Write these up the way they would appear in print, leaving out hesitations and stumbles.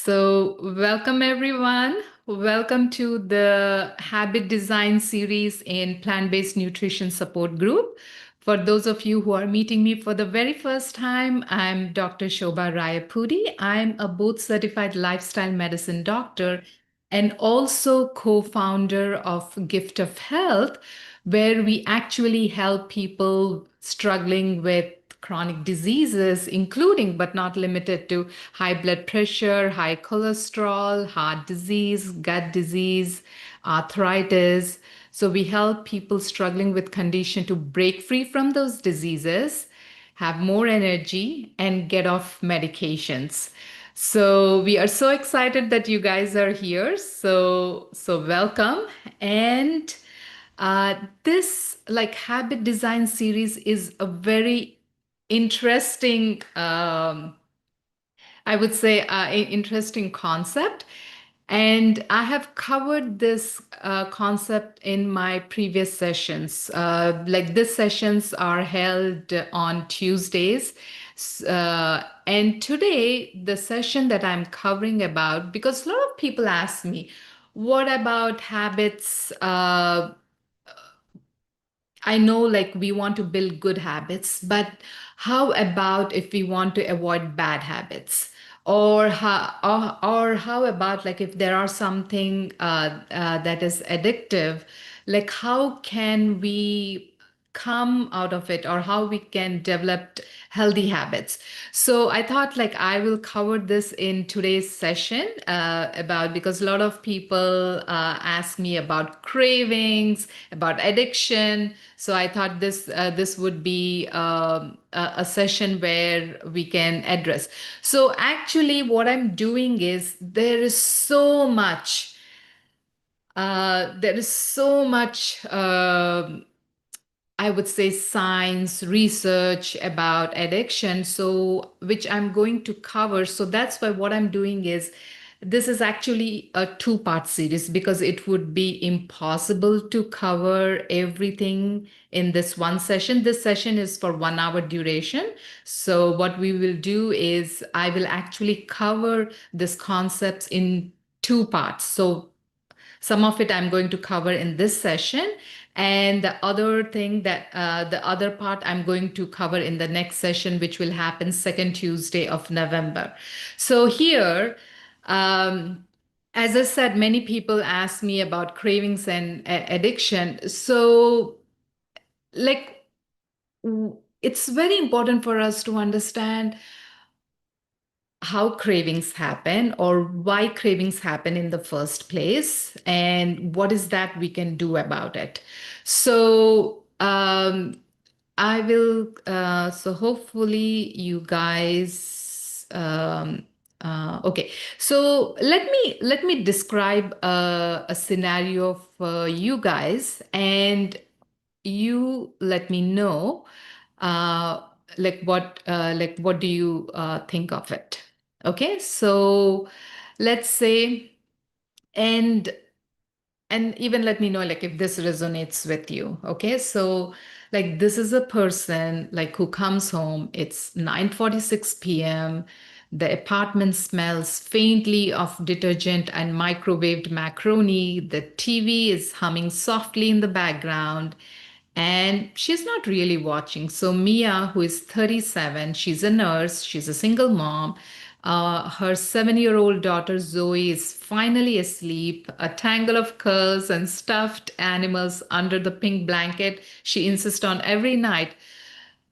Welcome everyone. Welcome to the Habit Design series in Plant-Based Nutrition Support Group. For those of you who are meeting me for the very first time, I'm Dr. Shobha Rayapudi. I'm a board-certified lifestyle medicine doctor and also co-founder of Giftofhealth, where we actually help people struggling with chronic diseases, including but not limited to high blood pressure, high cholesterol, heart disease, gut disease, arthritis. So we help people struggling with condition to break free from those diseases, have more energy, and get off medications. So we are so excited that you guys are here. So welcome. And this habit design series is a very interesting, I would say, interesting concept. And I have covered this concept in my previous sessions. These sessions are held on Tuesdays. And today, the session that I'm covering about, because a lot of people ask me, what about habits? I know we want to build good habits, but how about if we want to avoid bad habits? Or how about if there are something that is addictive, how can we come out of it, or how we can develop healthy habits? So I thought I will cover this in today's session because a lot of people ask me about cravings, about addiction. So I thought this would be a session where we can address. So actually, what I'm doing is there is so much. There is so much. I would say science research about addiction, so which I'm going to cover. So that's why what I'm doing is this is actually a two-part series because it would be impossible to cover everything in this one session. This session is for 1 hour duration. So what we will do is I will actually cover this concepts in two parts. So some of it I'm going to cover in this session. And the other thing that the other part I'm going to cover in the next session, which will happen second Tuesday of November. So here, as I said, many people ask me about cravings and addiction. So it's very important for us to understand how cravings happen or why cravings happen in the first place and what is that we can do about it. So I will, so hopefully you guys, okay. So let me describe a scenario for you guys, and you let me know what do you think of it. Okay, so let's say, and even let me know if this resonates with you. Okay, so this is a person who comes home. It's 9:46 p.m. The apartment smells faintly of detergent and microwaved macaroni. The TV is humming softly in the background, and she's not really watching. So Mia, who is 37, she's a nurse, she's a single mom. Her 7-year-old daughter Zoe is finally asleep, a tangle of curls and stuffed animals under the pink blanket she insists on every night.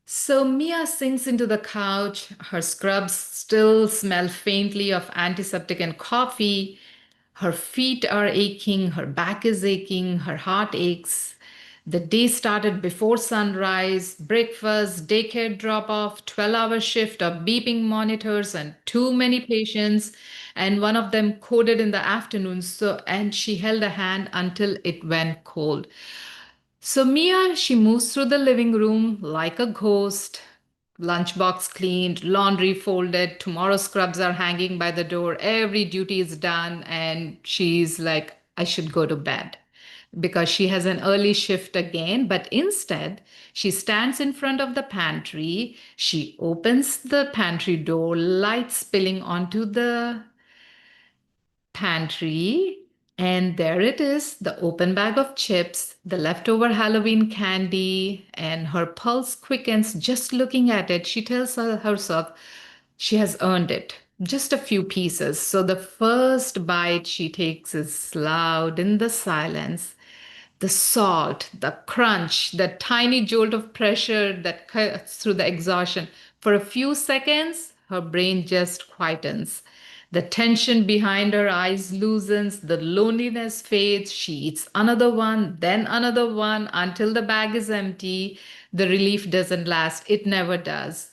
So Mia sinks into the couch. Her scrubs still smell faintly of antiseptic and coffee. Her feet are aching, her back is aching, her heart aches. The day started before sunrise, breakfast, daycare drop off, 12-hour shift of beeping monitors, and too many patients. And one of them coded in the afternoon. And she held a hand until it went cold. So Mia, she moves through the living room like a ghost. Lunchbox cleaned, laundry folded, tomorrow's scrubs are hanging by the door, every duty is done, and she's like, I should go to bed because she has an early shift again. But instead, she stands in front of the pantry. She opens the pantry door, light spilling onto the pantry, and there it is, the open bag of chips, the leftover Halloween candy, and her pulse quickens just looking at it. She tells herself she has earned it. Just a few pieces. So the first bite she takes is loud in the silence. The salt, the crunch, the tiny jolt of pressure that cuts through the exhaustion. For a few seconds, her brain just quietens. The tension behind her eyes loosens, the loneliness fades. She eats another one, then another one until the bag is empty. The relief doesn't last, it never does.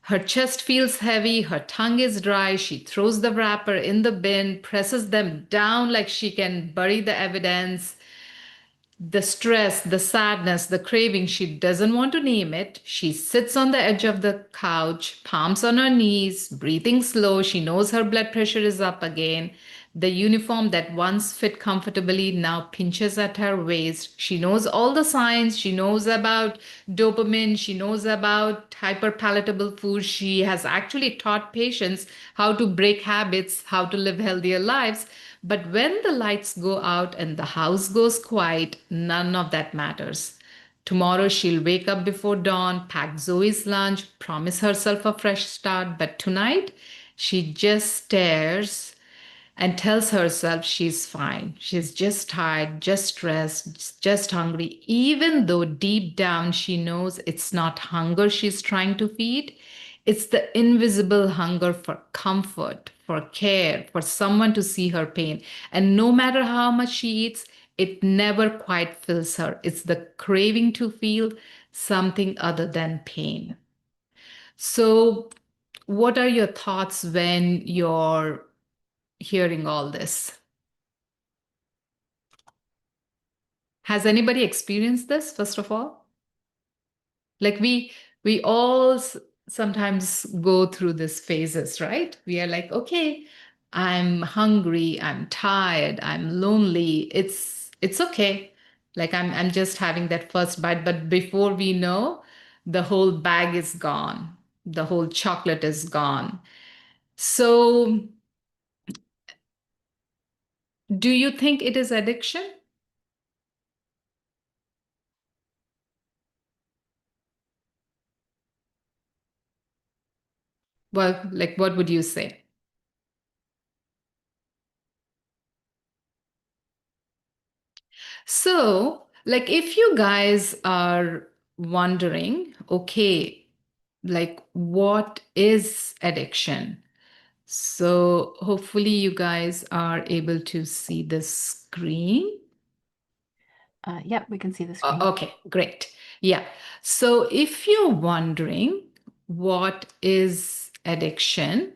Her chest feels heavy, her tongue is dry. She throws the wrapper in the bin, presses them down like she can bury the evidence. The stress, the sadness, the craving, she doesn't want to name it. She sits on the edge of the couch, palms on her knees, breathing slow. She knows her blood pressure is up again. The uniform that once fit comfortably now pinches at her waist. She knows all the signs. She knows about dopamine. She knows about hyperpalatable food. She has actually taught patients how to break habits, how to live healthier lives. But when the lights go out and the house goes quiet, none of that matters. Tomorrow she'll wake up before dawn, pack Zoe's lunch, promise herself a fresh start. But tonight, she just stares and tells herself she's fine. She's just tired, just stressed, just hungry, even though deep down she knows it's not hunger she's trying to feed. It's the invisible hunger for comfort, for care, for someone to see her pain. And no matter how much she eats, it never quite fills her. It's the craving to feel something other than pain. So, what are your thoughts when you're hearing all this? Has anybody experienced this, first of all? Like we all sometimes go through these phases, right? We are like, okay, I'm hungry, I'm tired, I'm lonely. It's okay. Like I'm just having that first bite, but before we know, the whole bag is gone. The whole chocolate is gone. So, do you think it is addiction? Well, like what would you say? So, like, if you guys are wondering, okay, like, what is addiction? So, hopefully, you guys are able to see the screen. Yep, we can see the screen. Okay, great. Yeah. So, if you're wondering what is addiction,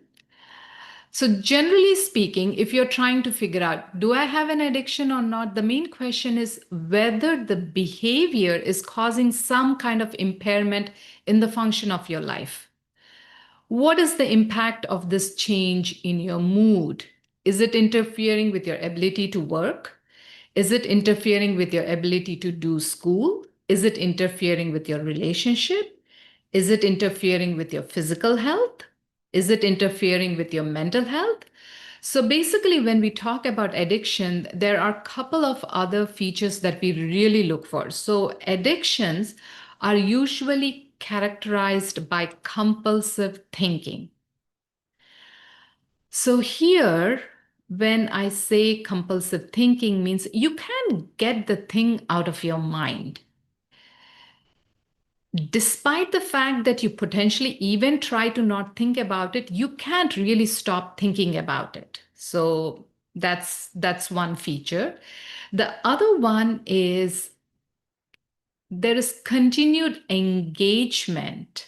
so, generally speaking, if you're trying to figure out, do I have an addiction or not? The main question is whether the behavior is causing some kind of impairment in the function of your life. What is the impact of this change in your mood? Is it interfering with your ability to work? Is it interfering with your ability to do school? Is it interfering with your relationship? Is it interfering with your physical health? Is it interfering with your mental health? So basically, when we talk about addiction, there are a couple of other features that we really look for. So addictions are usually characterized by compulsive thinking. So here, when I say compulsive thinking means you can't get the thing out of your mind. Despite the fact that you potentially even try to not think about it, you can't really stop thinking about it. So that's one feature. The other one is there is continued engagement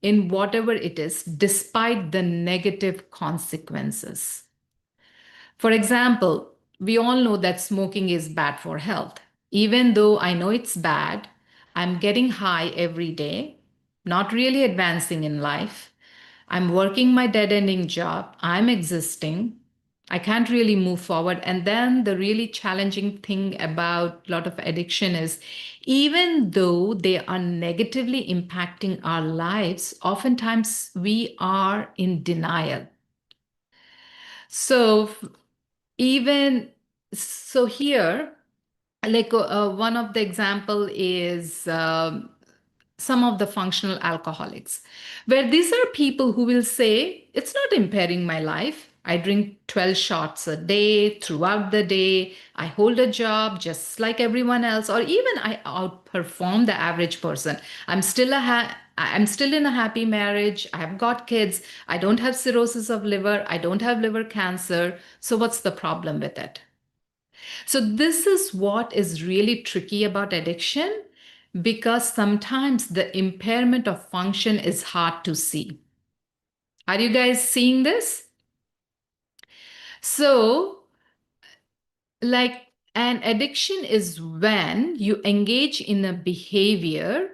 in whatever it is, despite the negative consequences. For example, we all know that smoking is bad for health. Even though I know it's bad, I'm getting high every day, not really advancing in life. I'm working my dead ending job. I'm existing. I can't really move forward. And then the really challenging thing about a lot of addiction is even though they are negatively impacting our lives, oftentimes we are in denial. So, even so here, like one of the example is some of the functional alcoholics, where these are people who will say, it's not impairing my life. I drink 12 shots a day throughout the day. I hold a job just like everyone else, or even I outperform the average person. I'm still in a happy marriage. I have got kids. I don't have cirrhosis of liver. I don't have liver cancer. So what's the problem with it? So this is what is really tricky about addiction, because sometimes the impairment of function is hard to see. Are you guys seeing this? So, like, an addiction is when you engage in a behavior,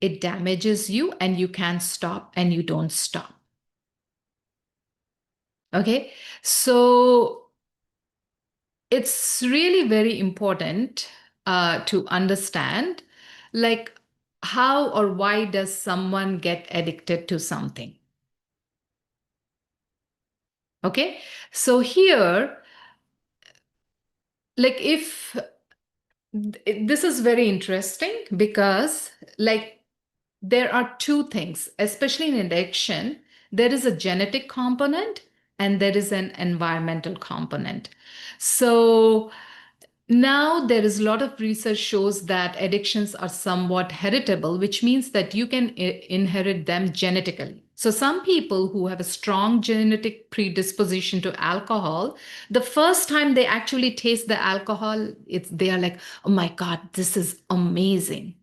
it damages you and you can't stop and you don't stop. Okay, so it's really very important to understand, like, how or why does someone get addicted to something? Okay, so here, like, if this is very interesting because, like, there are two things, especially in addiction, there is a genetic component and there is an environmental component. So now there is a lot of research shows that addictions are somewhat heritable, which means that you can inherit them genetically. So some people who have a strong genetic predisposition to alcohol, the first time they actually taste the alcohol, they are like, oh my God, this is amazing.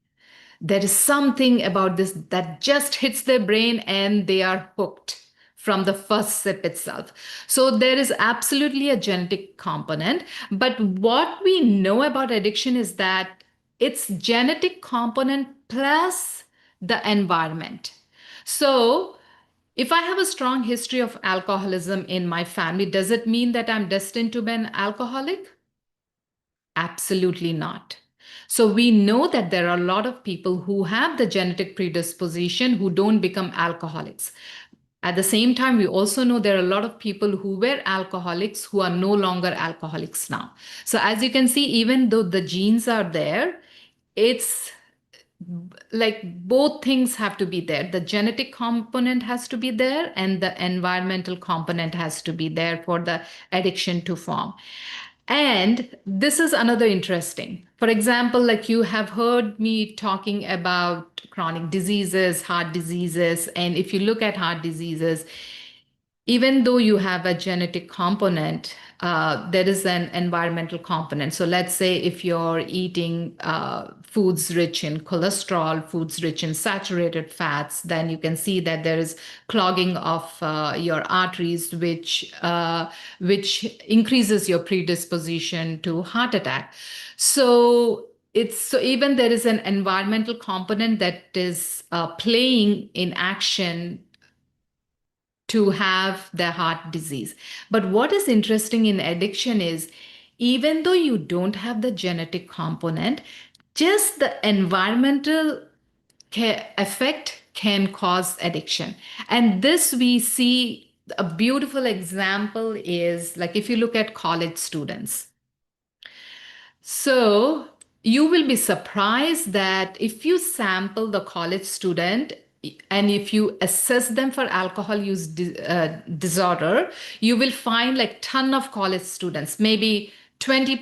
There is something about this that just hits their brain and they are hooked from the first sip itself. So there is absolutely a genetic component. But what we know about addiction is that it's genetic component plus the environment. So if I have a strong history of alcoholism in my family, does it mean that I'm destined to be an alcoholic? Absolutely not. So we know that there are a lot of people who have the genetic predisposition who don't become alcoholics. At the same time, we also know there are a lot of people who were alcoholics who are no longer alcoholics now. So as you can see, even though the genes are there, it's like both things have to be there. The genetic component has to be there and the environmental component has to be there for the addiction to form. And this is another interesting. For example, like, you have heard me talking about chronic diseases, heart diseases. And if you look at heart diseases, even though you have a genetic component, there is an environmental component. So let's say if you're eating foods rich in cholesterol, foods rich in saturated fats, then you can see that there is clogging of your arteries, which increases your predisposition to heart attack. So even there is an environmental component that is playing in action to have the heart disease. But what is interesting in addiction is, even though you don't have the genetic component, just the environmental effect can cause addiction. And this we see a beautiful example is, like, if you look at college students. So you will be surprised that if you sample the college student and if you assess them for alcohol use disorder, you will find like ton of college students, maybe 20%,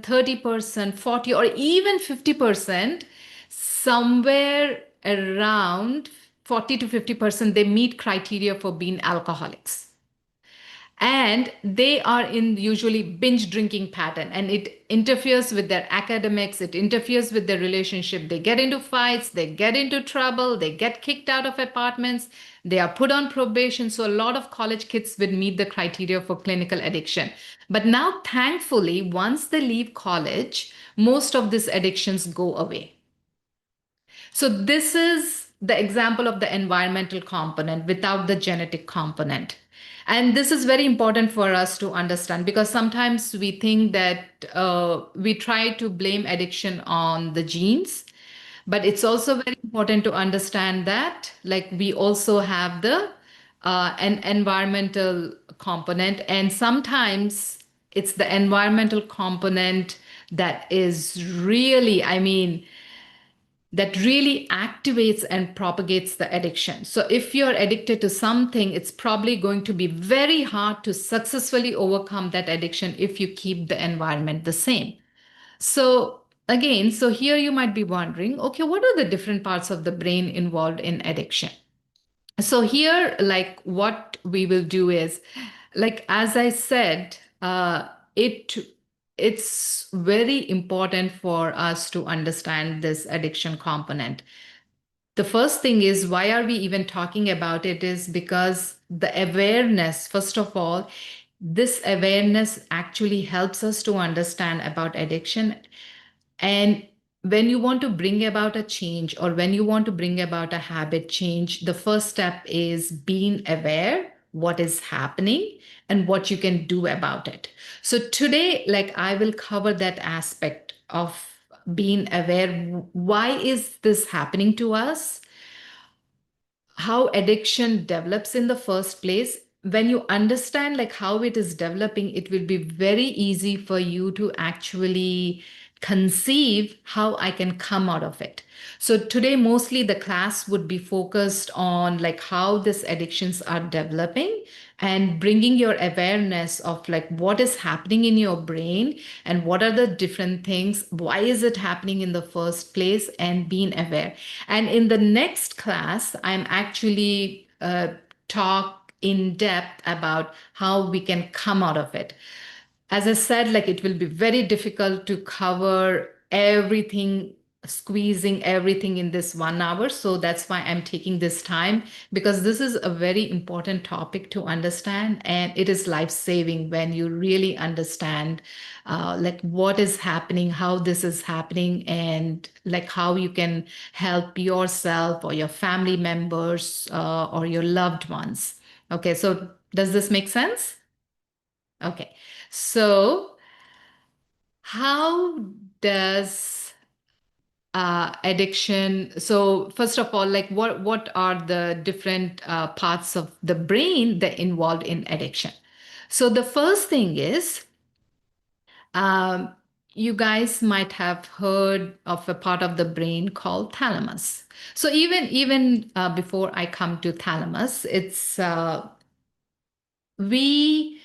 30%, 40, or even 50%, somewhere around 40 to 50%, they meet criteria for being alcoholics. And they are in usually binge drinking pattern, and it interferes with their academics, it interferes with their relationship. They get into fights, they get into trouble, they get kicked out of apartments, they are put on probation. So a lot of college kids would meet the criteria for clinical addiction. But now, thankfully, once they leave college, most of these addictions go away. So this is the example of the environmental component without the genetic component. And this is very important for us to understand, because sometimes we think that we try to blame addiction on the genes, but it's also very important to understand that, like, we also have the an environmental component, and sometimes it's the environmental component that is really, I mean, that really activates and propagates the addiction. So if you're addicted to something, it's probably going to be very hard to successfully overcome that addiction if you keep the environment the same. So again, so here you might be wondering, okay, what are the different parts of the brain involved in addiction? So here, like what we will do is, like as I said, it it's very important for us to understand this addiction component. The first thing is, why are we even talking about it, is because the awareness, first of all, this awareness actually helps us to understand about addiction. And when you want to bring about a change, or when you want to bring about a habit change, the first step is being aware what is happening and what you can do about it. So today, like I will cover that aspect of being aware. Why is this happening to us? How addiction develops in the first place. When you understand like how it is developing, it will be very easy for you to actually conceive how I can come out of it. So today mostly the class would be focused on like how these addictions are developing, and bringing your awareness of like what is happening in your brain and what are the different things, why is it happening in the first place, and being aware. And in the next class, I'm actually talk in depth about how we can come out of it. As I said, like it will be very difficult to cover everything, squeezing everything in this 1 hour. So that's why I'm taking this time, because this is a very important topic to understand, and it is life-saving when you really understand like what is happening, how this is happening, and like how you can help yourself or your family members or your loved ones. Okay, so does this make sense? Okay, so how does addiction, so first of all, like what are the different parts of the brain that involved in addiction? So the first thing is, um, you guys might have heard of a part of the brain called thalamus. So even before I come to thalamus, it's we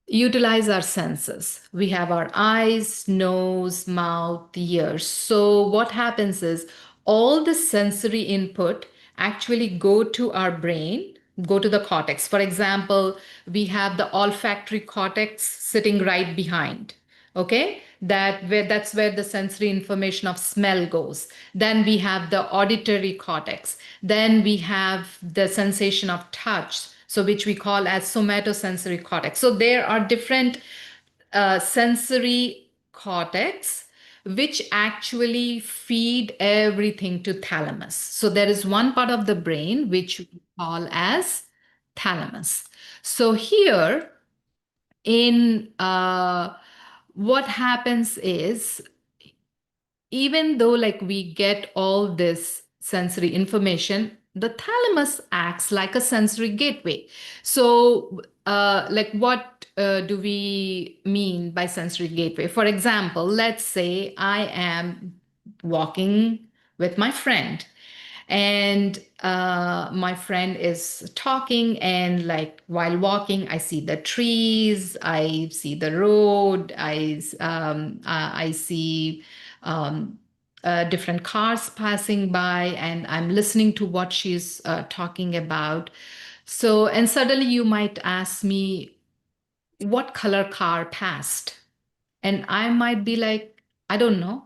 utilize our senses. We have our eyes, nose, mouth, ears. So what happens is all the sensory input actually go to our brain, go to the cortex. For example, we have the olfactory cortex sitting right behind. Okay, that's where the sensory information of smell goes. Then we have the auditory cortex. Then we have the sensation of touch, so which we call as somatosensory cortex. So there are different sensory cortex which actually feed everything to thalamus. So there is one part of the brain which we call as thalamus. So here in what happens is, even though like we get all this sensory information, the thalamus acts like a sensory gateway. So like what do we mean by sensory gateway? For example, let's say I am walking with my friend, and my friend is talking, and like while walking I see the trees, I see the road, I see different cars passing by, and I'm listening to what she's talking about. So, and suddenly you might ask me, what color car passed? And I might be like, I don't know,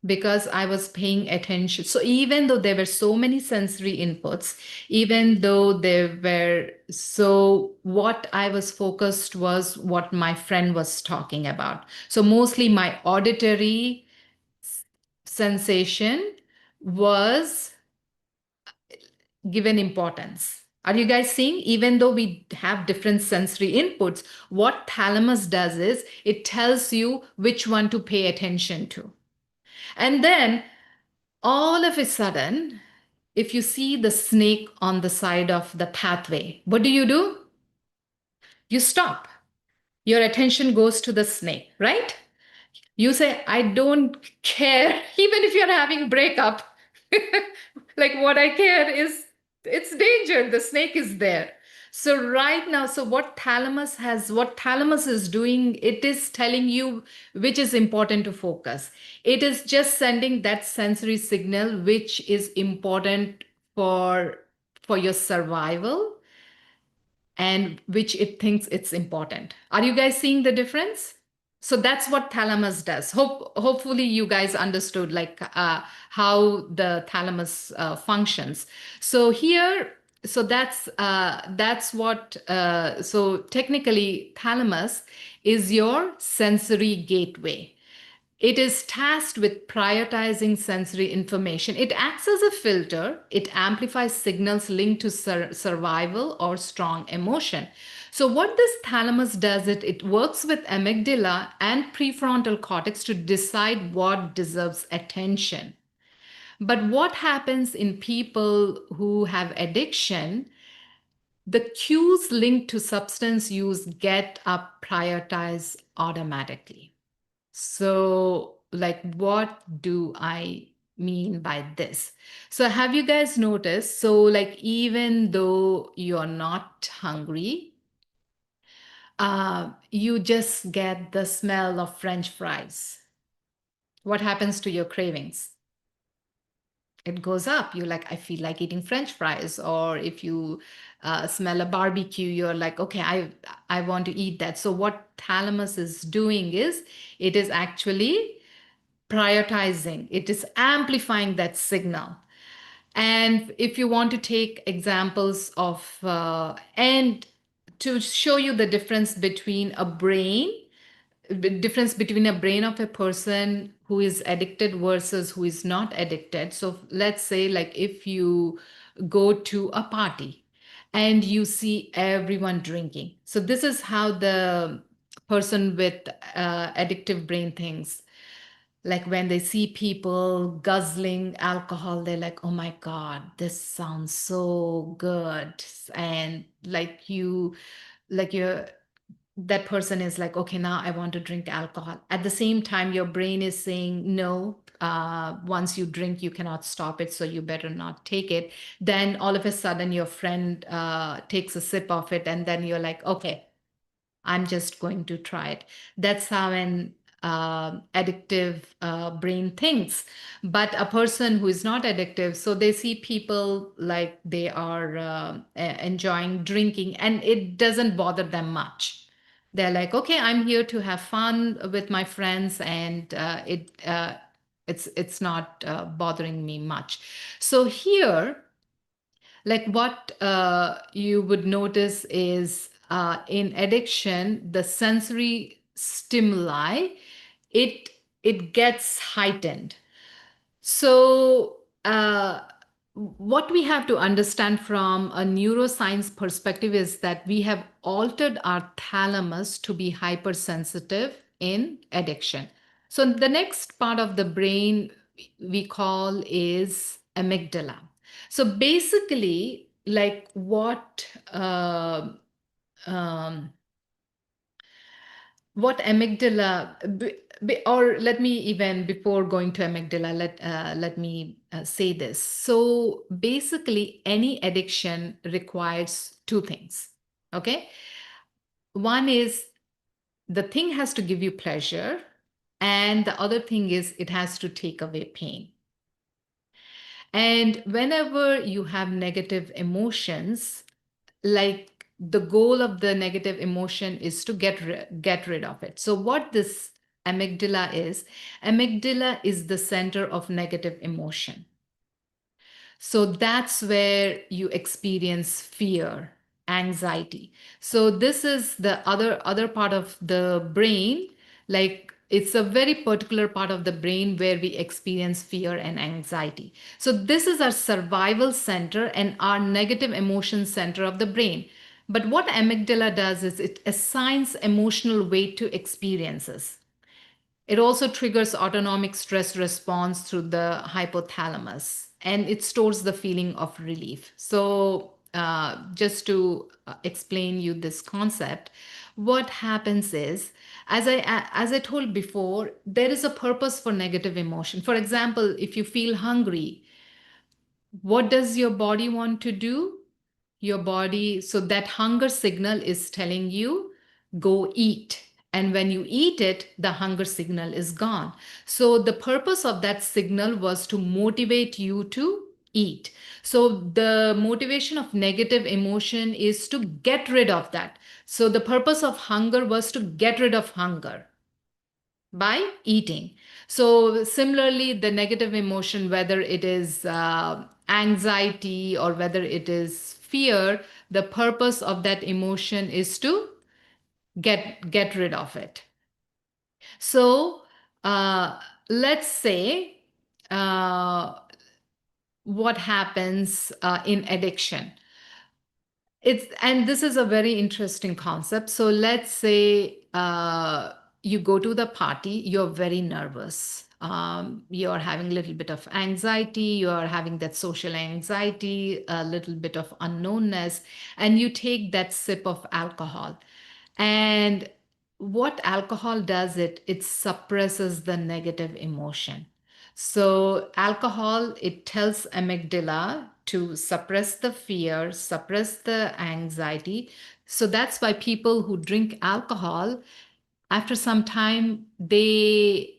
because I was paying attention. So even though there were so many sensory inputs, even though there were, so what I was focused was what my friend was talking about. So mostly my auditory sensation was given importance. Are you guys seeing? Even though we have different sensory inputs, what thalamus does is it tells you which one to pay attention to. And then all of a sudden, if you see the snake on the side of the pathway, what do? You stop. Your attention goes to the snake, right? You say, I don't care, even if you're having breakup. Like what I care is it's danger. The snake is there. So right now, so what thalamus is doing, it is telling you which is important to focus. It is just sending that sensory signal, which is important for your survival and which it thinks it's important. Are you guys seeing the difference? So that's what thalamus does. Hopefully you guys understood like how the thalamus functions. So here, so that's what. So technically, thalamus is your sensory gateway. It is tasked with prioritizing sensory information. It acts as a filter. It amplifies signals linked to survival or strong emotion. So what this thalamus does, it works with amygdala and prefrontal cortex to decide what deserves attention. But what happens in people who have addiction, the cues linked to substance use get up prioritized automatically. So, like, what do I mean by this? So, have you guys noticed? So, like, even though you're not hungry, you just get the smell of French fries. What happens to your cravings? It goes up. You're like, I feel like eating French fries. Or if you smell a barbecue, you're like, okay, I want to eat that. So, what thalamus is doing is it is actually prioritizing, it is amplifying that signal. And if you want to take examples of, and to show you the difference between a brain, of a person who is addicted versus who is not addicted. So let's say, like, if you go to a party and you see everyone drinking. So this is how the person with addictive brain thinks. Like when they see people guzzling alcohol, they're like, oh my God, this sounds so good. And you're, that person is like, okay, now I want to drink alcohol. At the same time, your brain is saying, no, once you drink, you cannot stop it. So you better not take it. Then all of a sudden your friend takes a sip of it. And then you're like, okay, I'm just going to try it. That's how an addictive brain thinks. But a person who is not addictive, so they see people like they are enjoying drinking and it doesn't bother them much. They're like, okay, I'm here to have fun with my friends, and it's not bothering me much. So here, like what you would notice is in addiction, the sensory stimuli, it it gets heightened. So what we have to understand from a neuroscience perspective is that we have altered our thalamus to be hypersensitive in addiction. So the next part of the brain we call is amygdala. So basically, like what amygdala, or let me even before going to amygdala, let me say this. So basically, any addiction requires two things. Okay, one is the thing has to give you pleasure, and the other thing is it has to take away pain. And whenever you have negative emotions, like the goal of the negative emotion is to get rid of it. So what this amygdala is the center of negative emotion. So that's where you experience fear, anxiety. So this is the other part of the brain, like it's a very particular part of the brain where we experience fear and anxiety. So this is our survival center and our negative emotion center of the brain. But what amygdala does is it assigns emotional weight to experiences. It also triggers autonomic stress response through the hypothalamus. and it stores the feeling of relief. So just to explain you this concept, what happens is, as I told before, there is a purpose for negative emotion. For example, if you feel hungry, what does your body want to do? Your body, so that hunger signal is telling you, go eat. And when you eat it, the hunger signal is gone. So the purpose of that signal was to motivate you to eat. So the motivation of negative emotion is to get rid of that. So the purpose of hunger was to get rid of hunger by eating. So similarly, the negative emotion, whether it is anxiety or whether it is fear, the purpose of that emotion is to get rid of it. So let's say what happens in addiction. And this is a very interesting concept. So let's say you go to the party, you're very nervous. You're having a little bit of anxiety, you're having that social anxiety, a little bit of unknownness, and you take that sip of alcohol. And what alcohol does, it suppresses the negative emotion. So alcohol, it tells amygdala to suppress the fear, suppress the anxiety. So that's why people who drink alcohol, after some time, they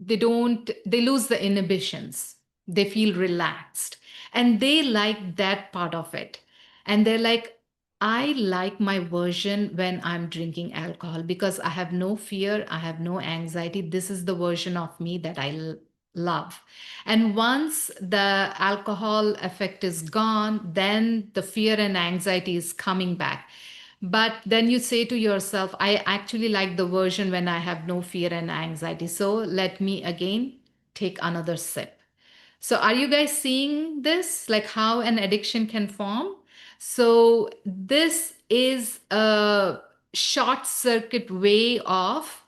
lose the inhibitions. They feel relaxed. And they like that part of it. And they're like, I like my version when I'm drinking alcohol because I have no fear, I have no anxiety. This is the version of me that I love. And once the alcohol effect is gone, then the fear and anxiety is coming back. But then you say to yourself, I actually like the version when I have no fear and anxiety. So let me again take another sip. So are you guys seeing this? Like how an addiction can form? So this is a short circuit way of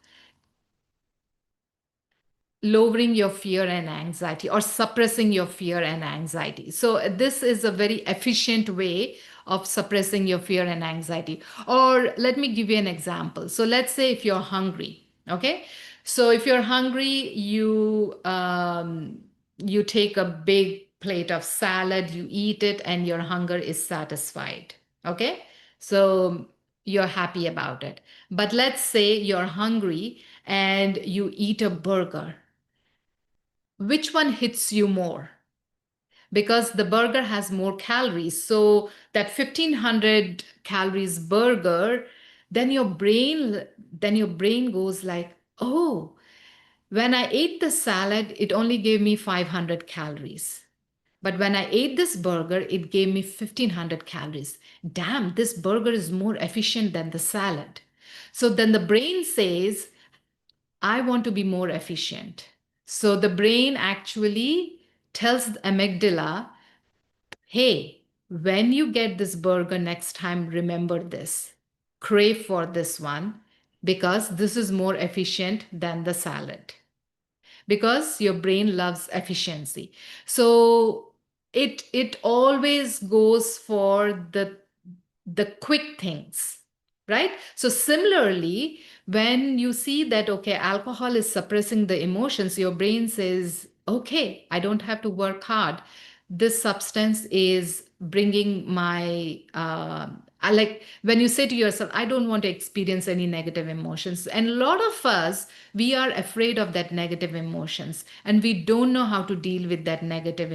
lowering your fear and anxiety or suppressing your fear and anxiety. So this is a very efficient way of suppressing your fear and anxiety. Or let me give you an example. So let's say if you're hungry, okay? So if you're hungry, you take a big plate of salad, you eat it, and your hunger is satisfied, okay? So you're happy about it. But let's say you're hungry and you eat a burger. Which one hits you more? Because the burger has more calories. So that 1500 calories burger, then your brain goes like, oh, when I ate the salad, it only gave me 500 calories. But when I ate this burger, it gave me 1500 calories. Damn, this burger is more efficient than the salad. So then the brain says, I want to be more efficient. So the brain actually tells the amygdala, hey, when you get this burger next time, remember this. Crave for this one because this is more efficient than the salad. Because your brain loves efficiency. So it always goes for the quick things, right? So similarly, when you see that, okay, alcohol is suppressing the emotions, your brain says, okay, I don't have to work hard. This substance is bringing my I like when you say to yourself, I don't want to experience any negative emotions. And a lot of us, we are afraid of that negative emotions and we don't know how to deal with that negative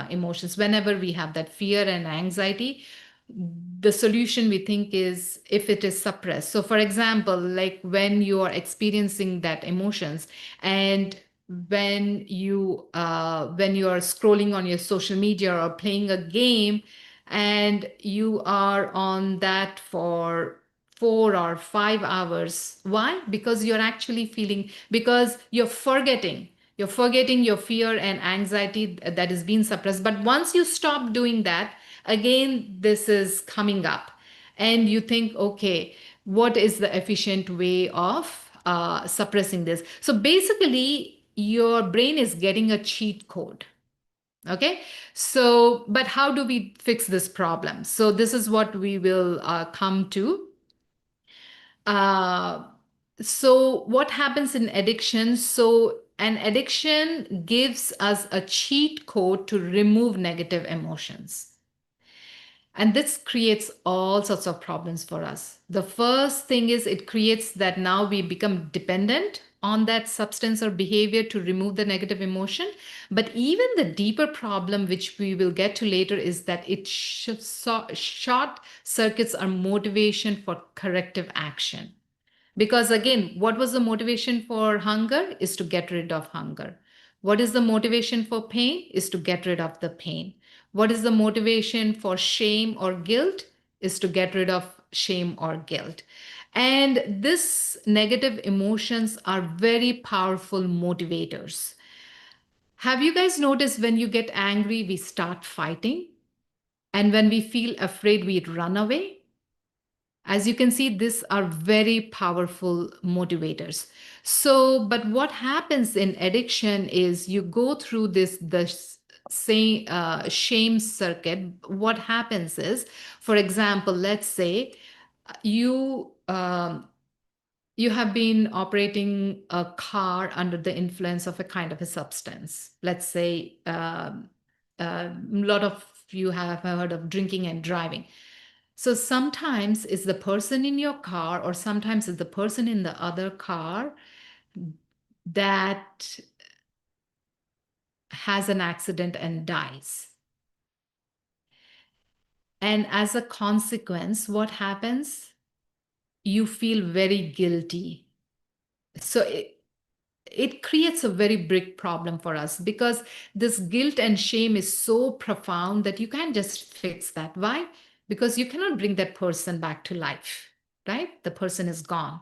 emotions. Whenever we have that fear and anxiety, the solution we think is if it is suppressed. So for example, like when you are experiencing that emotions and when you are scrolling on your social media or playing a game and you are on that for 4 or 5 hours. Why? Because you're actually feeling, because you're forgetting your fear and anxiety that is being suppressed. But once you stop doing that, again, this is coming up. And you think, okay, what is the efficient way of suppressing this? So basically, your brain is getting a cheat code. Okay, so, but how do we fix this problem? So this is what we will come to. So what happens in addiction? So an addiction gives us a cheat code to remove negative emotions. And this creates all sorts of problems for us. The first thing is it creates that now we become dependent on that substance or behavior to remove the negative emotion. But even the deeper problem, which we will get to later, is that it short circuits our motivation for corrective action. Because again, what was the motivation for hunger is to get rid of hunger. What is the motivation for pain is to get rid of the pain. What is the motivation for shame or guilt is to get rid of shame or guilt. And this negative emotions are very powerful motivators. Have you guys noticed when you get angry, we start fighting? And when we feel afraid, we run away? As you can see, these are very powerful motivators. So, but what happens in addiction is you go through the same shame circuit. What happens is, for example, let's say you have been operating a car under the influence of a kind of a substance. Let's say a lot of you have heard of drinking and driving. So sometimes it's the person in your car, or sometimes it's the person in the other car that has an accident and dies. And as a consequence, what happens? You feel very guilty. So it creates a very big problem for us, because this guilt and shame is so profound that you can't just fix that. Why? Because you cannot bring that person back to life, right? The person is gone.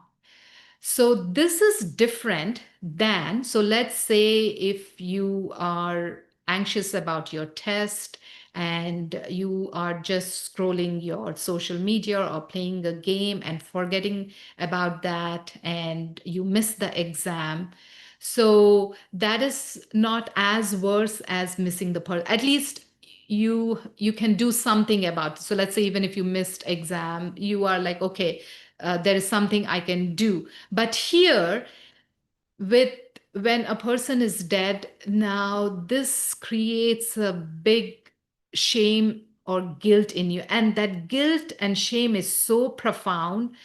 So this is different than, so let's say if you are anxious about your test and you are just scrolling your social media or playing a game and forgetting about that and you miss the exam. So that is not as worse as missing the person. At least you can do something about it. So let's say even if you missed exam, you are like, okay, there is something I can do. But here, with when a person is dead, now this creates a big shame or guilt in you. And that guilt and shame is so profound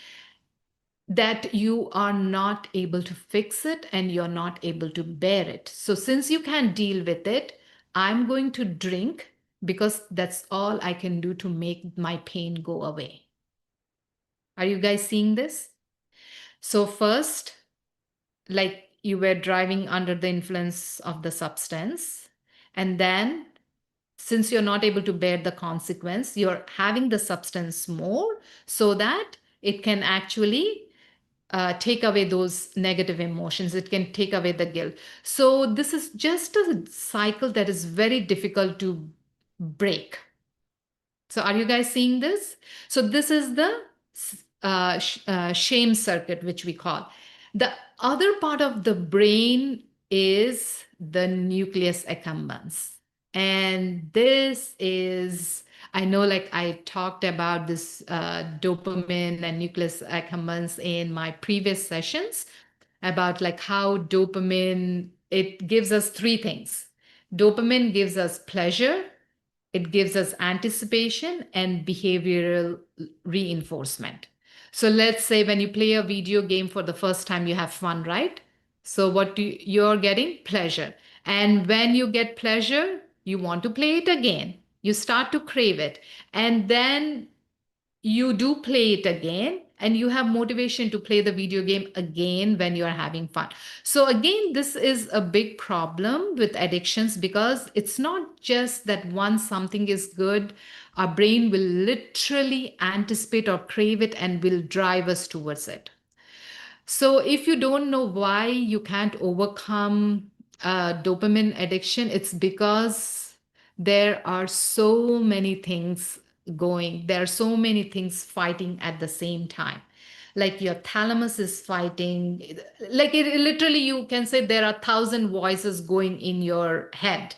that you are not able to fix it and you're not able to bear it. So since you can't deal with it, I'm going to drink because that's all I can do to make my pain go away. Are you guys seeing this? So first, like you were driving under the influence of the substance, and then since you're not able to bear the consequence, you're having the substance more so that it can actually take away those negative emotions. It can take away the guilt. So this is just a cycle that is very difficult to break. So are you guys seeing this? So this is the shame circuit, which we call. The other part of the brain is the nucleus accumbens. And this is, I know like I talked about this dopamine and nucleus accumbens in my previous sessions about like how dopamine, it gives us three things. Dopamine gives us pleasure, it gives us anticipation and behavioral reinforcement. So let's say when you play a video game for the first time, you have fun, right? So you're getting pleasure. And when you get pleasure, you want to play it again. You start to crave it. And then you do play it again and you have motivation to play the video game again when you are having fun. So again, this is a big problem with addictions, because it's not just that once something is good, our brain will literally anticipate or crave it and will drive us towards it. So if you don't know why you can't overcome dopamine addiction, it's because there are so many things going. There are so many things fighting at the same time. Like your thalamus is fighting. Like literally, you can say there are 1,000 voices going in your head.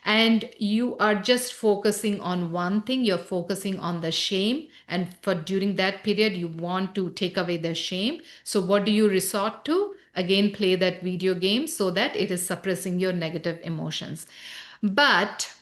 and you are just focusing on one thing. You're focusing on the shame, and for during that period you want to take away the shame. So what do you resort to? Again, play that video game so that it is suppressing your negative emotions. But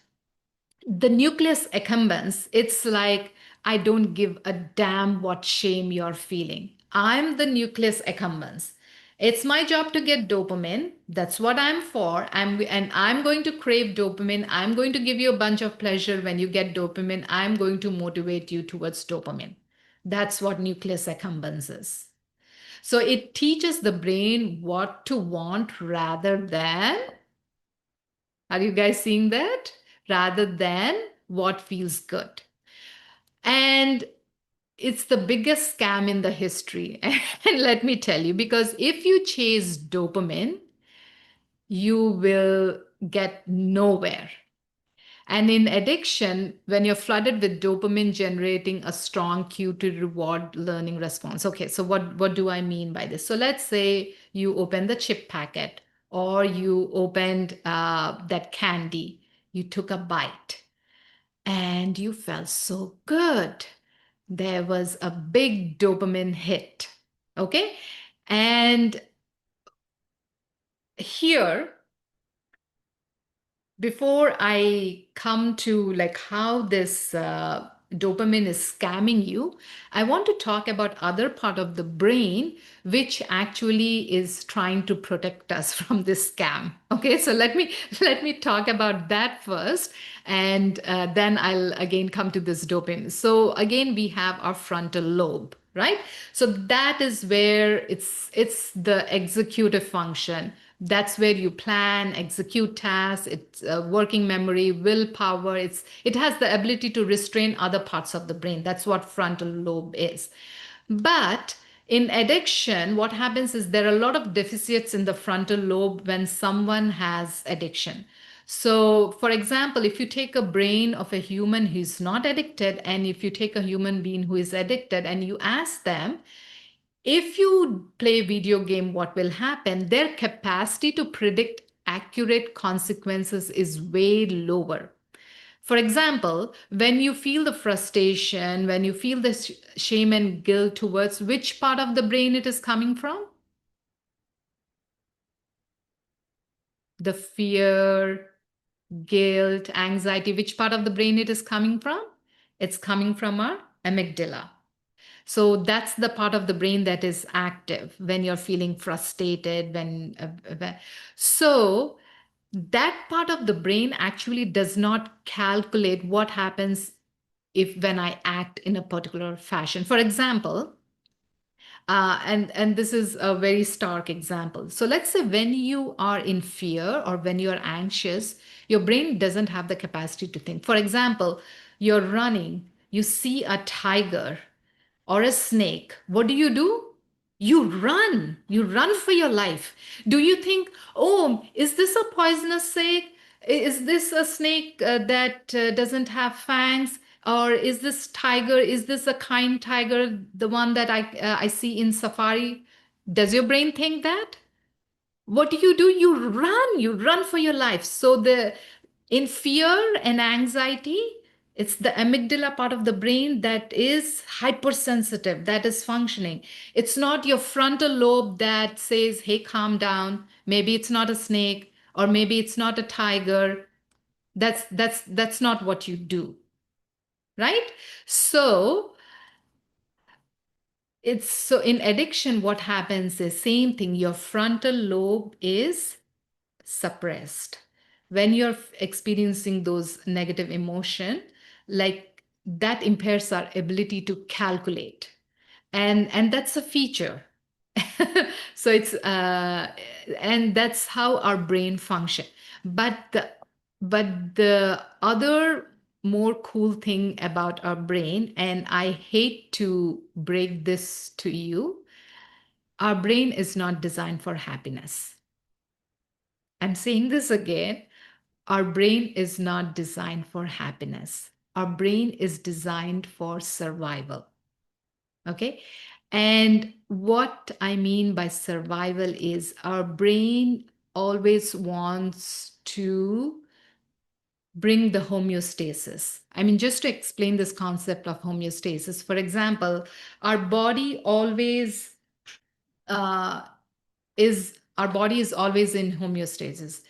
the nucleus accumbens, it's like, I don't give a damn what shame you're feeling. I'm the nucleus accumbens. It's my job to get dopamine. That's what I'm for. And I'm going to crave dopamine. I'm going to give you a bunch of pleasure when you get dopamine. I'm going to motivate you towards dopamine. That's what nucleus accumbens is. So it teaches the brain what to want rather than, are you guys seeing that? Rather than what feels good. And it's the biggest scam in the history. And let me tell you, because if you chase dopamine, you will get nowhere. And in addiction, when you're flooded with dopamine generating a strong cue to reward learning response. Okay, so what do I mean by this? So let's say you open the chip packet, or you opened that candy, you took a bite and you felt so good. There was a big dopamine hit. Okay. And here, before I come to like how this dopamine is scamming you, I want to talk about other part of the brain which actually is trying to protect us from this scam. Okay, so let me talk about that first, and then I'll again come to this dopamine. So again, we have our frontal lobe, right? So that is where it's the executive function. That's where you plan, execute tasks. It's working memory, willpower. It has the ability to restrain other parts of the brain. That's what frontal lobe is. But in addiction, what happens is there are a lot of deficits in the frontal lobe when someone has addiction. So, for example, if you take a brain of a human who's not addicted, and if you take a human being who is addicted and you ask them, if you play video game, what will happen? Their capacity to predict accurate consequences is way lower. For example, when you feel the frustration, when you feel the shame and guilt towards which part of the brain it is coming from? The fear, guilt, anxiety, which part of the brain it is coming from? It's coming from our amygdala. So that's the part of the brain that is active when you're feeling frustrated, so that part of the brain actually does not calculate what happens if when I act in a particular fashion. For example, and this is a very stark example. So let's say when you are in fear or when you're anxious, your brain doesn't have the capacity to think. For example, you're running, you see a tiger or a snake, what do? You run. You run for your life. Do you think, oh, is this a poisonous snake? Is this a snake that doesn't have fangs? Or is this tiger, is this a kind tiger, the one that I see in safari? Does your brain think that? What do? You run for your life. So in fear and anxiety, it's the amygdala part of the brain that is hypersensitive, that is functioning. It's not your frontal lobe that says, hey, calm down, maybe it's not a snake, or maybe it's not a tiger. That's not what you do, right? So in addiction, what happens is same thing. Your frontal lobe is suppressed when you're experiencing those negative emotion, like that impairs our ability to calculate, and that's a feature. So it's and that's how our brain function. But the other more cool thing about our brain, and I hate to break this to you, our brain is not designed for happiness. I'm saying this again. Our brain is not designed for happiness. Our brain is designed for survival. Okay. And what I mean by survival is our brain always wants to bring the homeostasis. I mean, just to explain this concept of homeostasis, for example, our body always our body is always in homeostasis.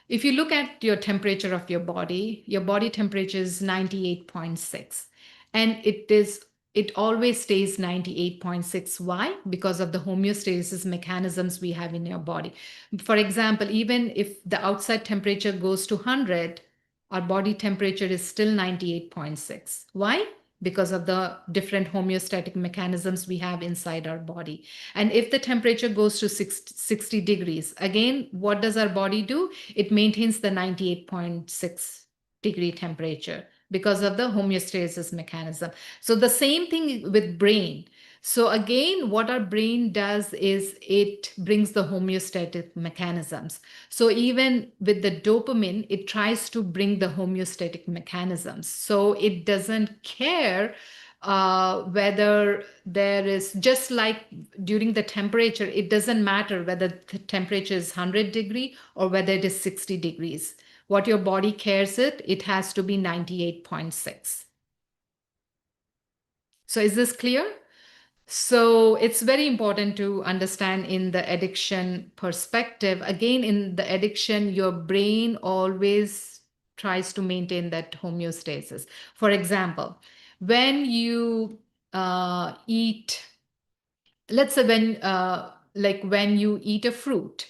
If you look at your temperature of your body temperature is 98.6, and it always stays 98.6. Why? Because of the homeostasis mechanisms we have in your body. For example, even if the outside temperature goes to 100, our body temperature is still 98.6. Why? Because of the different homeostatic mechanisms we have inside our body. And if the temperature goes to 60 degrees, again, what does our body do? It maintains the 98.6 degree temperature because of the homeostasis mechanism. So the same thing with brain. So again, what our brain does is it brings the homeostatic mechanisms. So even with the dopamine, it tries to bring the homeostatic mechanisms. So it doesn't care whether there is, just like during the temperature, it doesn't matter whether the temperature is 100 degree or whether it is 60 degrees. What your body cares it has to be 98.6. So is this clear? So it's very important to understand in the addiction perspective. Again, in the addiction, your brain always tries to maintain that homeostasis. For example, when you eat, let's say when you eat a fruit,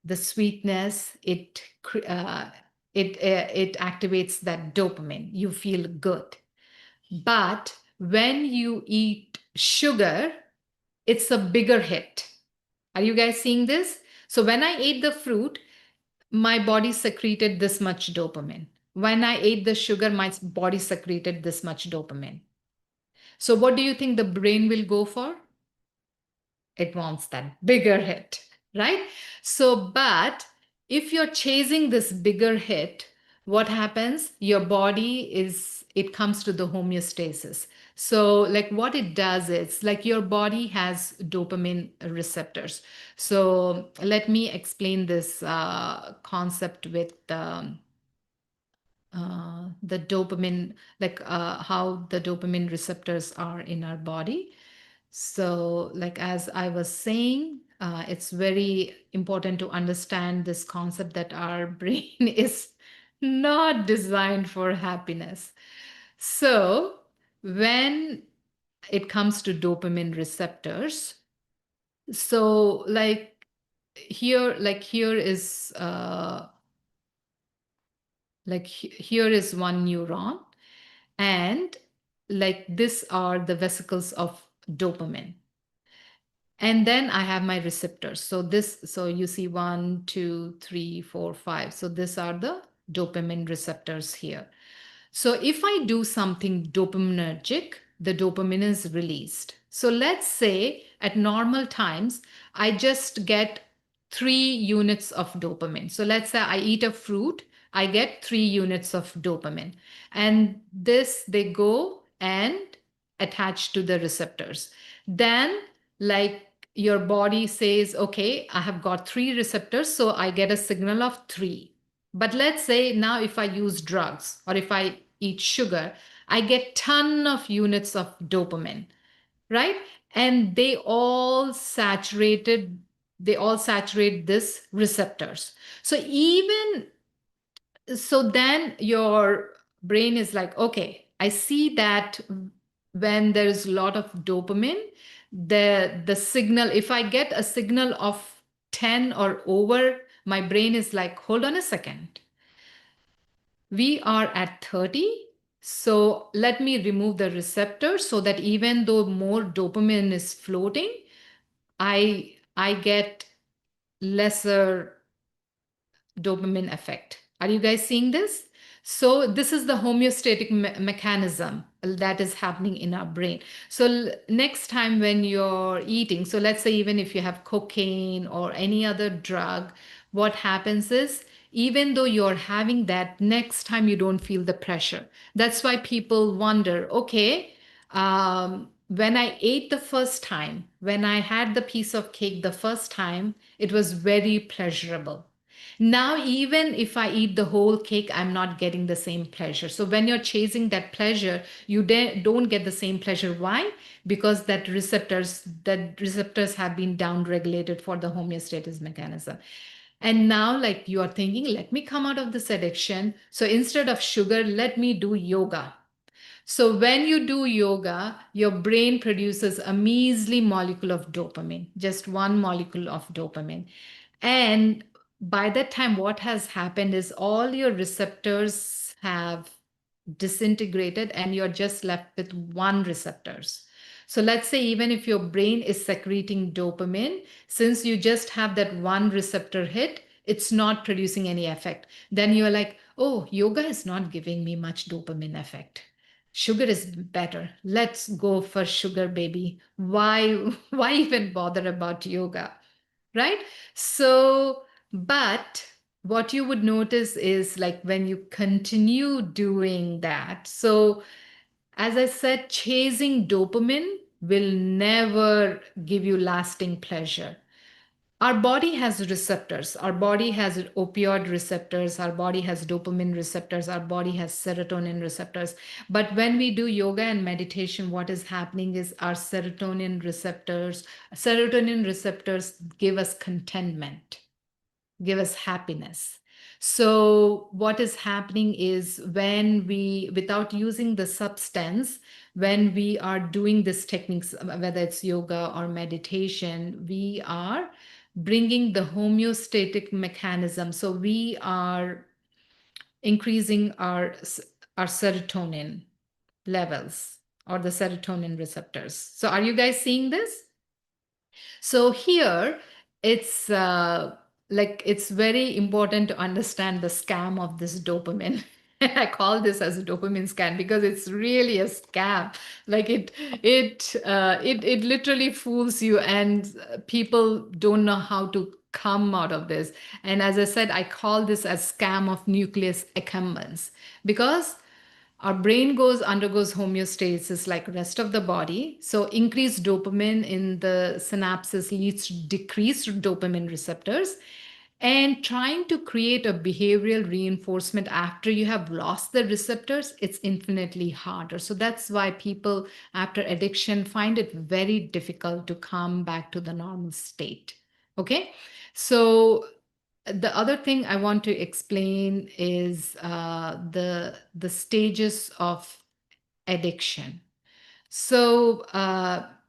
the sweetness, it activates that dopamine. You feel good. But when you eat sugar, it's a bigger hit. Are you guys seeing this? So when I ate the fruit, my body secreted this much dopamine. When I ate the sugar, my body secreted this much dopamine. So what do you think the brain will go for? It wants that bigger hit, right? So, but if you're chasing this bigger hit, what happens? Your body it comes to the homeostasis. So like what it does is like your body has dopamine receptors. So let me explain this concept with the dopamine, like how the dopamine receptors are in our body. So like as I was saying, it's very important to understand this concept that our brain is not designed for happiness. So when it comes to dopamine receptors, so here is here is one neuron, and like this are the vesicles of dopamine. And then I have my receptors. So you see 1, 2, 3, 4, 5. So these are the dopamine receptors here. So if I do something dopaminergic, the dopamine is released. So let's say at normal times, I just get 3 units of dopamine. So let's say I eat a fruit, I get 3 units of dopamine. And they go and attach to the receptors. Then like your body says, okay, I have got 3 receptors, so I get a signal of 3. But let's say now if I use drugs or if I eat sugar, I get ton of units of dopamine, right? And they all saturate this receptors. So then your brain is like, okay, I see that when there's a lot of dopamine, the signal, if I get a signal of 10 or over, my brain is like, hold on a second. We are at 30. So let me remove the receptor so that even though more dopamine is floating, I get lesser dopamine effect. Are you guys seeing this? So this is the homeostatic mechanism that is happening in our brain. So next time when you're eating, so let's say even if you have cocaine or any other drug, what happens is even though you're having that, next time you don't feel the pressure. That's why people wonder, okay, when I ate the first time, when I had the piece of cake the first time, it was very pleasurable. Now, even if I eat the whole cake, I'm not getting the same pleasure. So when you're chasing that pleasure, you don't get the same pleasure. Why? Because that receptors have been downregulated for the homeostasis mechanism. And now, like, you are thinking, let me come out of this addiction. So instead of sugar, let me do yoga. So when you do yoga, your brain produces a measly molecule of dopamine, just one molecule of dopamine. And by that time, what has happened is all your receptors have disintegrated and you're just left with one receptors. So let's say even if your brain is secreting dopamine, since you just have that one receptor hit, it's not producing any effect. Then you're like, oh, yoga is not giving me much dopamine effect. Sugar is better. Let's go for sugar, baby. Why even bother about yoga? Right? So, but what you would notice is like when you continue doing that. So, as I said, chasing dopamine will never give you lasting pleasure. Our body has receptors. Our body has opioid receptors. Our body has dopamine receptors. Our body has serotonin receptors. But when we do yoga and meditation, what is happening is our serotonin receptors give us contentment, give us happiness. So what is happening is when we, without using the substance, when we are doing these techniques, whether it's yoga or meditation, we are bringing the homeostatic mechanism. So we are increasing our serotonin levels or the serotonin receptors. So are you guys seeing this? So here it's like it's very important to understand the scam of this dopamine. I call this as a dopamine scam because it's really a scam. Like it literally fools you, and people don't know how to come out of this. And as I said, I call this as scam of nucleus accumbens because our brain undergoes homeostasis like rest of the body. So increased dopamine in the synapses leads to decreased dopamine receptors. And trying to create a behavioral reinforcement after you have lost the receptors, it's infinitely harder. So that's why people after addiction find it very difficult to come back to the normal state. Okay. So the other thing I want to explain is the stages of addiction. So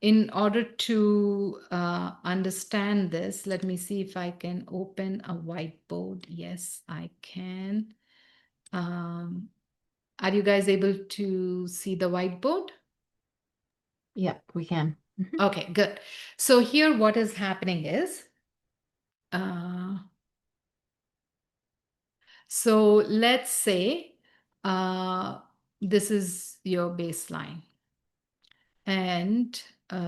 in order to understand this, let me see if I can open a whiteboard. Yes, I can. Are you guys able to see the whiteboard? Yep, we can. Okay, good. So here what is happening is, so let's say this is your baseline. And where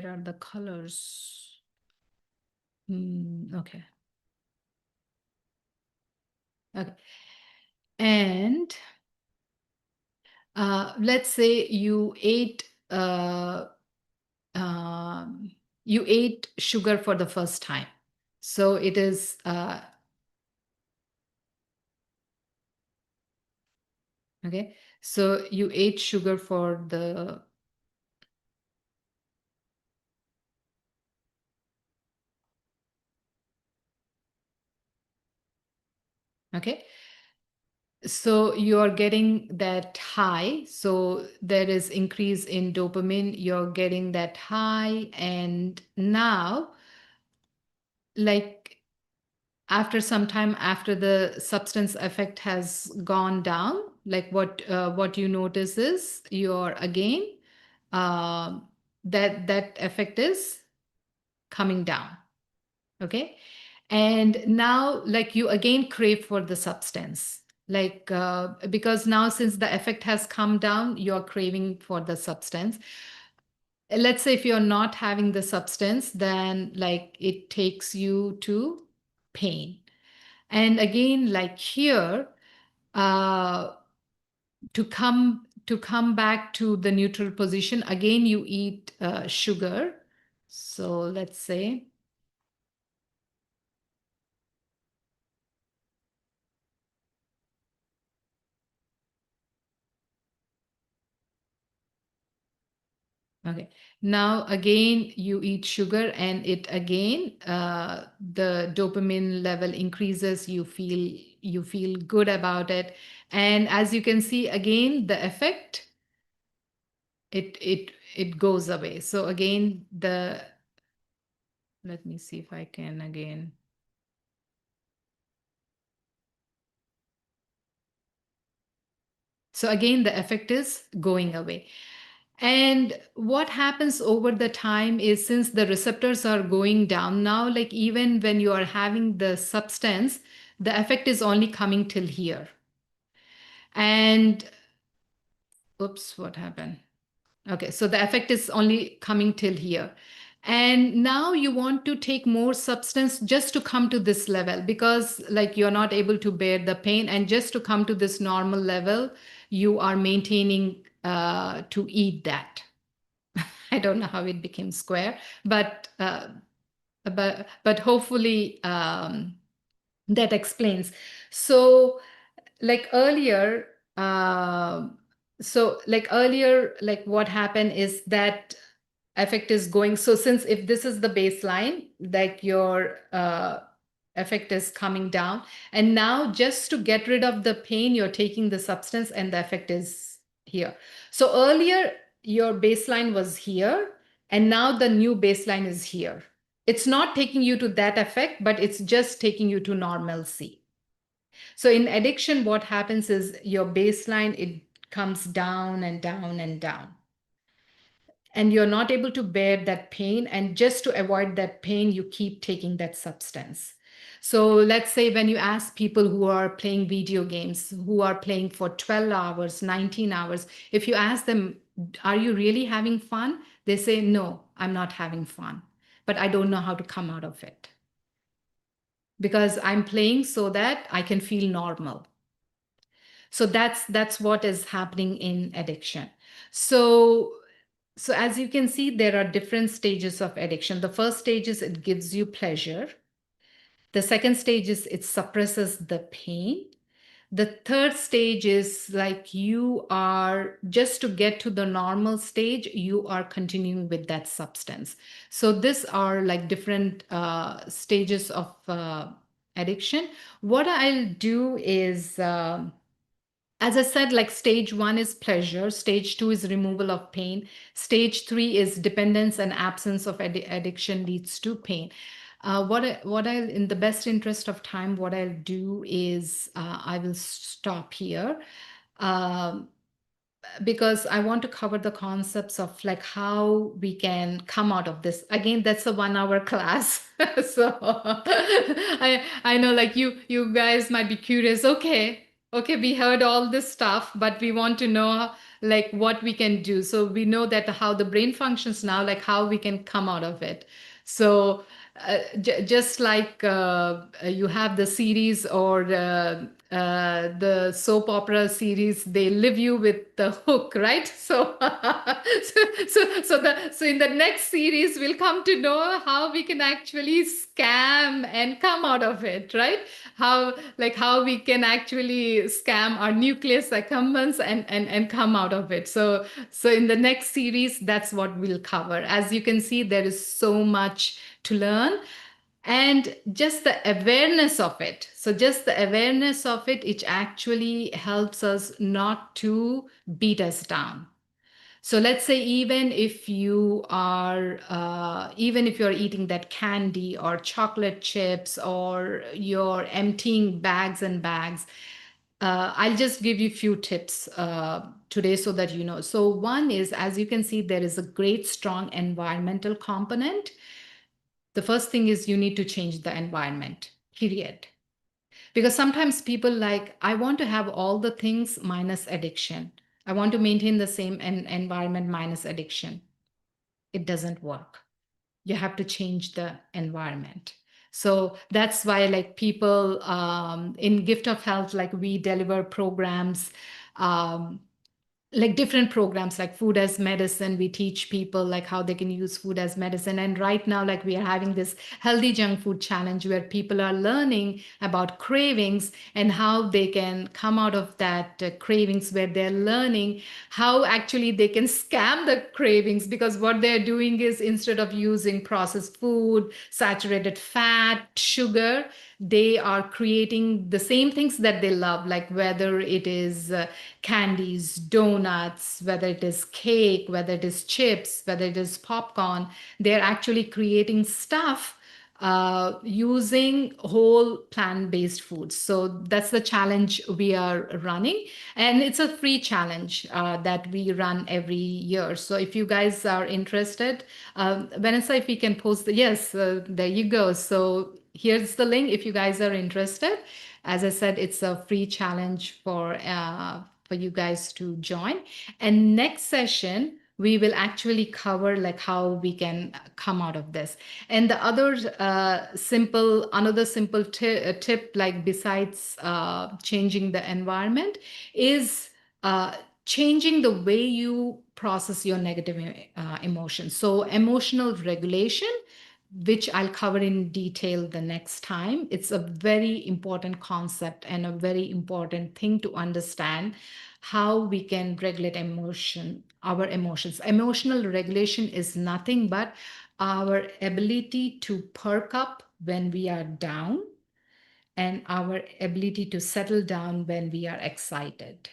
are the colors? Okay. Okay. And let's say you ate sugar for the first time. So it is okay. So you ate sugar for the okay. So you're getting that high. So there is increase in dopamine. You're getting that high. And now, like after some time, after the substance effect has gone down, like what you notice is you're again that effect is coming down. Okay. And now like you again crave for the substance, like because now since the effect has come down, you're craving for the substance. Let's say if you're not having the substance, then like it takes you to pain. And again, like here, to come back to the neutral position, again you eat sugar. So let's say Okay. Now again, you eat sugar, and it again, the dopamine level increases. You feel good about it, and as you can see, again, the effect it goes away. So again, let me see if I can again. So again, the effect is going away. And what happens over the time is, since the receptors are going down now, like even when you are having the substance, the effect is only coming till here. And oops, what happened? Okay, so the effect is only coming till here. And now you want to take more substance just to come to this level, because like you're not able to bear the pain, and just to come to this normal level, you are maintaining to eat that. I don't know how it became square, but hopefully that explains. So like earlier, like what happened is that effect is going. So since if this is the baseline, like your effect is coming down, and now just to get rid of the pain, you're taking the substance, and the effect is here. So earlier your baseline was here, and now the new baseline is here. It's not taking you to that effect, but it's just taking you to normalcy. So in addiction, what happens is your baseline, it comes down and down and down. And you're not able to bear that pain. And just to avoid that pain, you keep taking that substance. So let's say when you ask people who are playing video games, who are playing for 12 hours, 19 hours, if you ask them, are you really having fun? They say, no, I'm not having fun, but I don't know how to come out of it, because I'm playing so that I can feel normal. So that's what is happening in addiction. So as you can see, there are different stages of addiction. The first stage is it gives you pleasure. The second stage is it suppresses the pain. The third stage is like you are, just to get to the normal stage, you are continuing with that substance. So these are like different stages of addiction. What I'll do is, as I said, like stage 1 is pleasure, stage 2 is removal of pain, stage 3 is dependence and absence of addiction leads to pain. In the best interest of time, what I'll do is I will stop here. Um, because I want to cover the concepts of like how we can come out of this. Again, that's a 1 hour class. So I know like you guys might be curious. Okay, we heard all this stuff, but we want to know like what we can do. So we know that how the brain functions now, like how we can come out of it. So just like you have the series or the soap opera series, they leave you with the hook, right? So so in the next series we'll come to know how we can actually scam and come out of it, right? How we can actually scam our nucleus accumbens and come out of it. So in the next series, that's what we'll cover. As you can see, there is so much to learn, and just the awareness of it. So just the awareness of it, it actually helps us not to beat us down. So let's say even if you are eating that candy or chocolate chips, or you're emptying bags and bags, I'll just give you a few tips today so that you know. So one is, as you can see, there is a great strong environmental component. The first thing is you need to change the environment, period. Because sometimes people like, I want to have all the things minus addiction. I want to maintain the same environment minus addiction. It doesn't work. You have to change the environment. So that's why like people in Gift of Health, like we deliver programs. like different programs like food as medicine. We teach people like how they can use food as medicine. And right now, like we are having this healthy junk food challenge where people are learning about cravings and how they can come out of that cravings, where they're learning how actually they can scam the cravings, because what they're doing is, instead of using processed food, saturated fat, sugar, they are creating the same things that they love, like whether it is candies, donuts, whether it is cake, whether it is chips, whether it is popcorn. They're actually creating stuff using whole plant-based foods. So that's the challenge we are running. And it's a free challenge that we run every year. So if you guys are interested, Vanessa, if we can post yes, there you go. So here's the link if you guys are interested. As I said, it's a free challenge for you guys to join. And next session, we will actually cover like how we can come out of this. And the other another simple tip, like besides changing the environment, is changing the way you process your negative emotions. So emotional regulation, which I'll cover in detail the next time. It's a very important concept and a very important thing to understand how we can regulate our emotions. Emotional regulation is nothing but our ability to perk up when we are down and our ability to settle down when we are excited.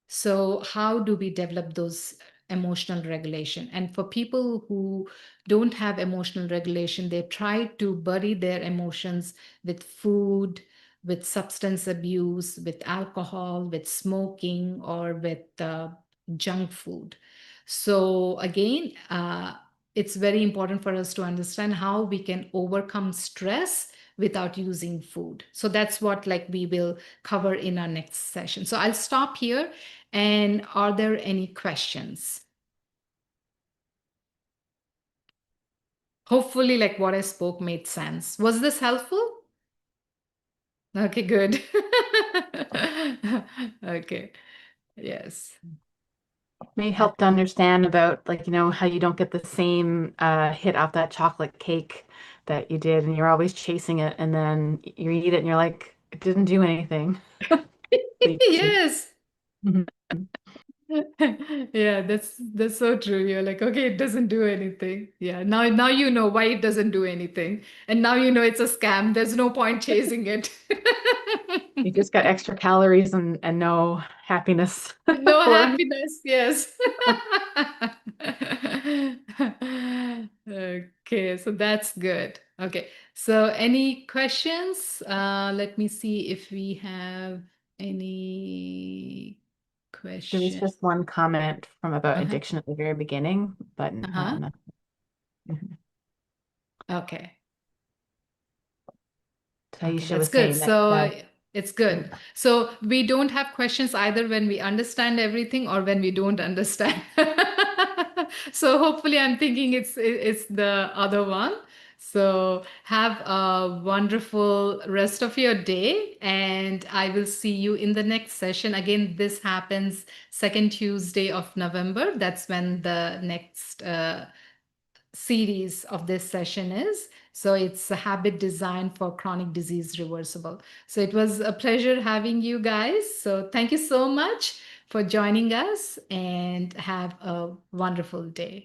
So how do we develop those emotional regulation? And for people who don't have emotional regulation, they try to bury their emotions with food, with substance abuse, with alcohol, with smoking, or with junk food. So again, it's very important for us to understand how we can overcome stress without using food. So that's what like we will cover in our next session. So I'll stop here. And are there any questions? Hopefully, like what I spoke made sense. Was this helpful? Okay, good. Okay. Yes. May help to understand about like, how you don't get the same hit off that chocolate cake that you did and you're always chasing it and then you eat it and you're like, it didn't do anything. Yes. Yeah, that's so true. You're like, okay, it doesn't do anything. Yeah, now you know why it doesn't do anything. And now you know it's a scam. There's no point chasing it. You just got extra calories and no happiness No for it. happiness, yes. Okay, so that's good. Okay, so any questions? Let me see if we have any There was questions. just one comment from about Uh-huh. addiction at the very beginning, but Uh-huh. no. Mhm. Okay. Okay, Taisha that's was good. saying that So it's good. So we don't have questions either when we understand everything or when we don't understand. So hopefully I'm thinking it's the other one. So have a wonderful rest of your day and I will see you in the next session. Again, this happens second Tuesday of November. That's when the next series of this session is. So it's a habit design for chronic disease reversible. So it was a pleasure having you guys. So thank you so much for joining us and have a wonderful day.